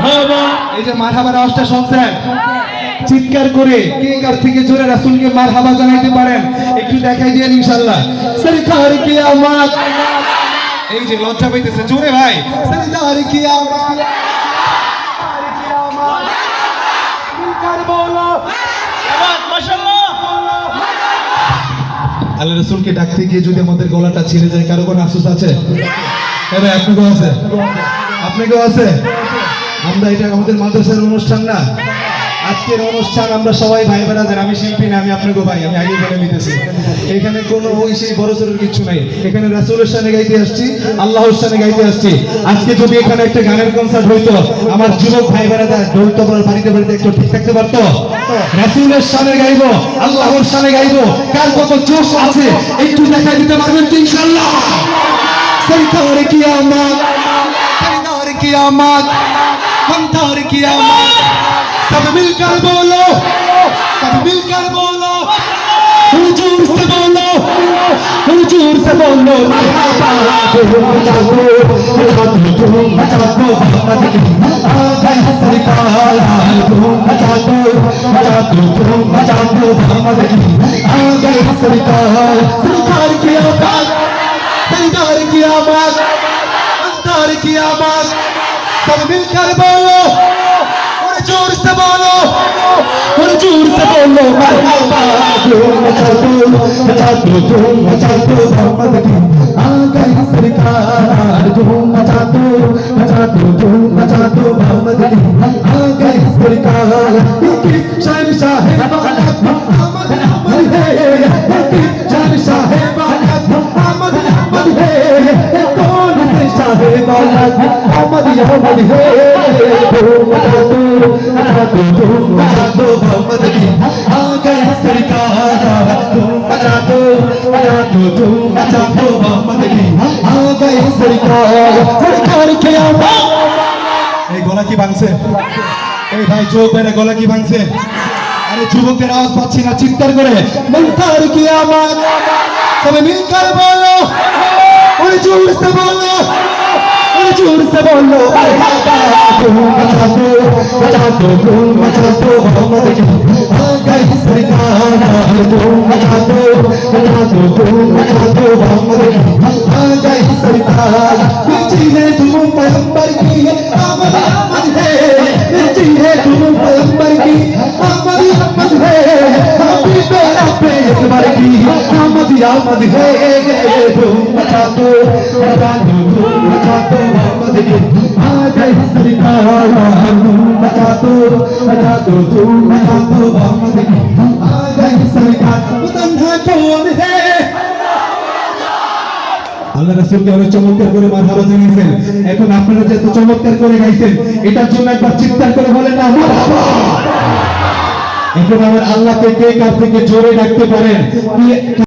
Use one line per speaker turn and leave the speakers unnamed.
মারহাবা।
এই যে মারহাবার আওয়াজটা শুনছেন, চিৎকার করে কে কার থেকে জোরে রাসূলকে মারহাবা জানাইতে পারেন একটু দেখাই দিয়েন ইনশাআল্লাহ। সরকার কি আমাত, এই যে লজ্জা পাইতেছে জোরে ভাই, সরকার কি আমাত, সরকার বলো
মাশাআল্লাহ।
আল্লাহ রাসূলকে ডাকতে গিয়ে যদি আমাদের গলাটা ছিঁড়ে যায় কারো কোনো আফসোস আছে? হ্যাঁ ভাই, আপনাকেও আছে, আপনাকেও আছে। আমরা এটা আমাদের মাদ্রাসার অনুষ্ঠান না, আজকের অনুষ্ঠান আমরা সবাই ভাই বেড়াদের। আমি শিল্পী না, আমি আপনাকে ভাই, আমি আগে বলে নিতেছি। এখানে কোনো ওই সেই বড় সড়োর কিছু নাই, এখানে রাসূলের শানে গাইতে আসছি, আল্লাহর শানে গাইতে আসছি। আজকে যদি এখানে একটা গানের কনসার্ট হইতো, আমার যুবক ভাই বেড়াদের ঢোল তবলার বাড়িতে বাড়িতে একটু ঠিক থাকতে পারতো? রাসূলের শানে গাইবো, আল্লাহর শানে গাইবো, কার কত জোশ আছে একটু দেখাই দিতে পারবেন তো ইনশাআল্লাহ? সরকার কি আমাত, সরকার কি আমাত, हमदार की आमद, सब मिलकर बोलो, सब मिलकर बोलो, हुजूर से बोलो, हुजूर से बोलो, मरहबा धूम मचा दो, धूम मचा दो, मोहम्मद की आ गए सरकार, धूम मचा दो, धूम मचा दो, मोहम्मद की आ गए सरकार। सरकार की आमद, सरकार की आमद, हमदार की आमद, सब मिलकर बोलो और जोर से बोलो, और जोर से बोलो, मरहबा धूम मचा दो, धूम मचा दो, मोहम्मद की आ गई सरकार, धूम मचा दो, धूम मचा दो, मोहम्मद की आ गई सरकार। शहंशाह है बालक अहमद अहमद है, शहंशाह है बालक अहमद अहमद है, कौन से शाह बालक अहमद अहमद है। धूम मचा दो, धूम मचा दो, मोहम्मद की आ गई सरकार, धूम मचा दो, धूम मचा दो, मोहम्मद की आ गई सरकार। सरकार के आमद, এই গলা কি ভাঙছে? এই ভাই চোখ বেড়ে গলা কি ভাঙছে? আরে যুবকের আওয়াজ পাচ্ছি না, চিৎকার করে সরকার কি আমাত, সবাই মিলकर बोलो और जोर से बोलो, और जोर से बोलो, मरहबा धूम मचा दो, धूम मचा दो, मोहम्मद की आ गई सरकार, धूम मचा दो, धूम मचा दो, मोहम्मद की आ गई सरकार। मिर्ची है धूम पैगंबर की, आमद आमद है, मिर्ची है धूम पैगंबर की, आमद आमद है, अभी तेरा पे एक बार की आमद आमद है। धूम मचा दो, धूम मचा दो, मोहम्मद की आ गई सरकार, धूम मचा दो, धूम मचा दो, मोहम्मद की आ गई सरकार। तन्हा कौन है? আল্লাহ রাসূলকে অনেক চমৎকার করে মারহাবা জানিয়েছেন, এখন আপনারা যে এত চমৎকার করে গাইছেন এটার জন্য একবার চিৎকার করে বলেন না মারহাবা। এখন আমার আল্লাহকে কে কার থেকে জোরে ডাকতে পারেন?